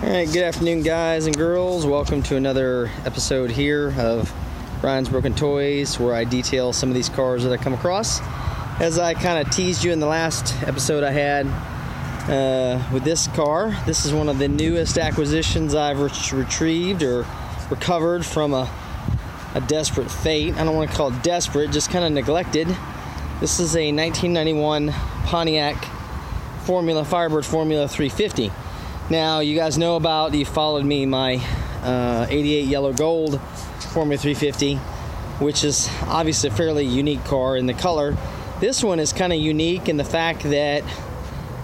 Alright, good afternoon guys and girls. Welcome to another episode here of Ryan's Broken Toys, where I detail some of these cars that I come across. As I kind of teased you in the last episode I had with this car, this is one of the newest acquisitions I've retrieved or recovered from a desperate fate. I don't want to call it desperate, just kind of neglected. This is a 1991 Pontiac Firebird Formula 350. Now, you guys know about, you followed me, my 88 yellow gold Formula 350, which is obviously a fairly unique car in the color. This one is kind of unique in the fact that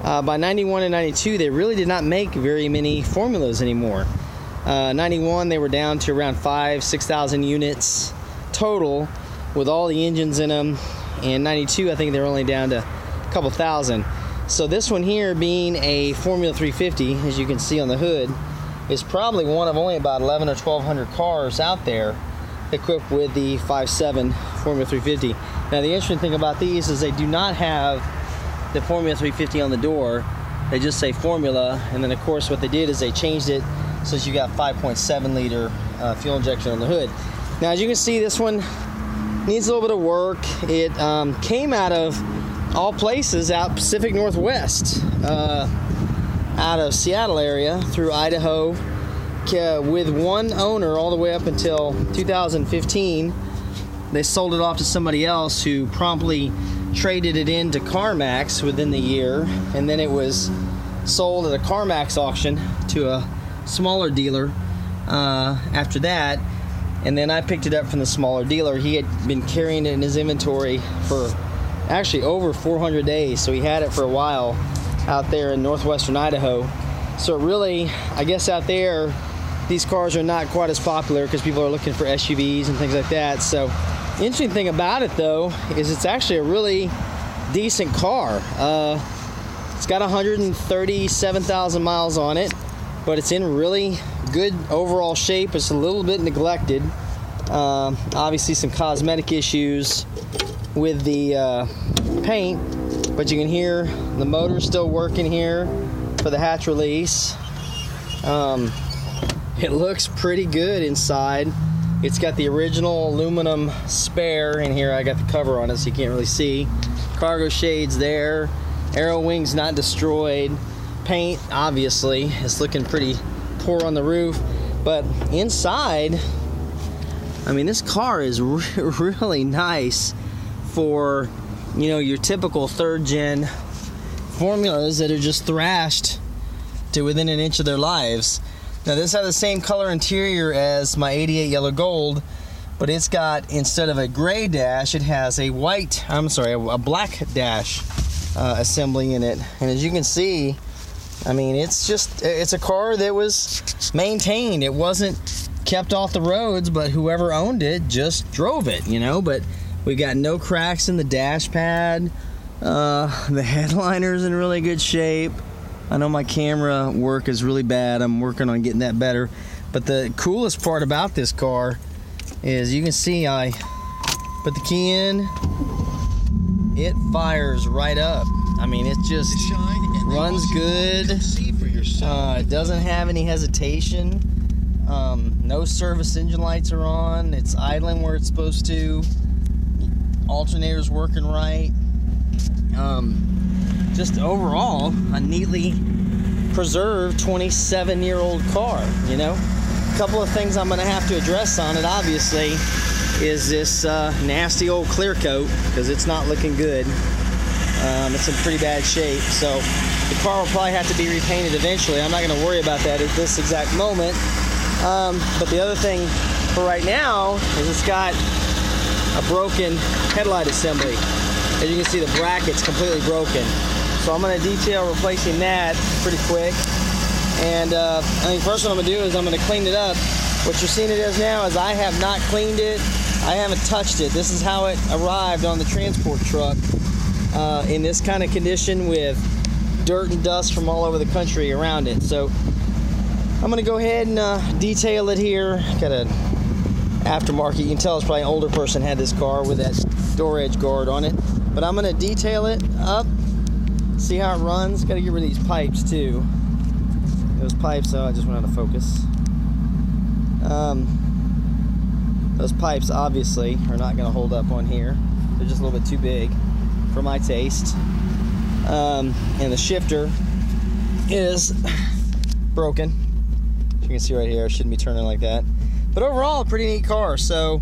by 91 and 92, they really did not make very many formulas anymore. 91, they were down to around 6,000 units total with all the engines in them. And 92, I think they were only down to a couple thousand. So this one here, being a Formula 350, as you can see on the hood, is probably one of only about 11 or 1,200 cars out there equipped with the 5.7 Formula 350. Now, the interesting thing about these is they do not have the Formula 350 on the door. They just say Formula, and then of course what they did is they changed it so that you got 5.7 liter fuel injection on the hood. Now, as you can see, this one needs a little bit of work. It came out of all places out Pacific Northwest, out of Seattle area through Idaho, with one owner all the way up until 2015. They sold it off to somebody else who promptly traded it into CarMax within the year, and then it was sold at a CarMax auction to a smaller dealer after that. And then I picked it up from the smaller dealer. He had been carrying it in his inventory for actually over 400 days, so he had it for a while out there in northwestern Idaho. So really, I guess out there, these cars are not quite as popular because people are looking for SUVs and things like that. So the interesting thing about it, though, is it's actually a really decent car. It's got 137,000 miles on it, but it's in really good overall shape. It's a little bit neglected. Obviously some cosmetic issues with the paint, but you can hear the motor still working here for the hatch release. It looks pretty good inside. It's got the original aluminum spare in here. I got the cover on it so you can't really see. Cargo shades there. Arrow wings not destroyed. Paint, obviously, is looking pretty poor on the roof, but inside, I mean, this car is really nice for, you know, your typical third gen formulas that are just thrashed to within an inch of their lives. Now, this has the same color interior as my 88 yellow gold, but it's got, instead of a gray dash, it has a black dash assembly in it. And as you can see, I mean, it's a car that was maintained. It wasn't kept off the roads, but whoever owned it just drove it, you know. But we got no cracks in the dash pad. The headliner's in really good shape. I know my camera work is really bad. I'm working on getting that better. But the coolest part about this car is, you can see I put the key in, it fires right up. I mean, it just runs good. It doesn't have any hesitation. No service engine lights are on. It's idling where it's supposed to. Alternator's working right. Just overall, a neatly preserved 27-year-old car, you know. A couple of things I'm going to have to address on it, obviously, is this nasty old clear coat, because it's not looking good. It's in pretty bad shape, so the car will probably have to be repainted eventually. I'm not going to worry about that at this exact moment. But the other thing for right now is it's got a broken headlight assembly. As you can see, the bracket's completely broken. So I'm going to detail replacing that pretty quick. And I think first what I'm going to do is I'm going to clean it up. What you're seeing it as now is I have not cleaned it. I haven't touched it. This is how it arrived on the transport truck. In this kind of condition with dirt and dust from all over the country around it. So I'm going to go ahead and detail it here. Got an aftermarket. You can tell it's probably an older person had this car with that door edge guard on it. But I'm going to detail it up, see how it runs. Got to get rid of these pipes too. Those pipes, though, I just went out of focus. Those pipes obviously are not going to hold up on here. They're just a little bit too big for my taste. And the shifter is broken. As you can see right here, I shouldn't be turning like that. But overall, a pretty neat car. So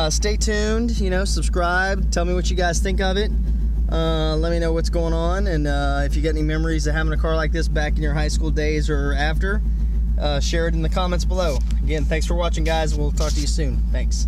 stay tuned, you know, subscribe, tell me what you guys think of it. Let me know what's going on, and if you got any memories of having a car like this back in your high school days or after, share it in the comments below. Again, thanks for watching, guys. We'll talk to you soon. Thanks.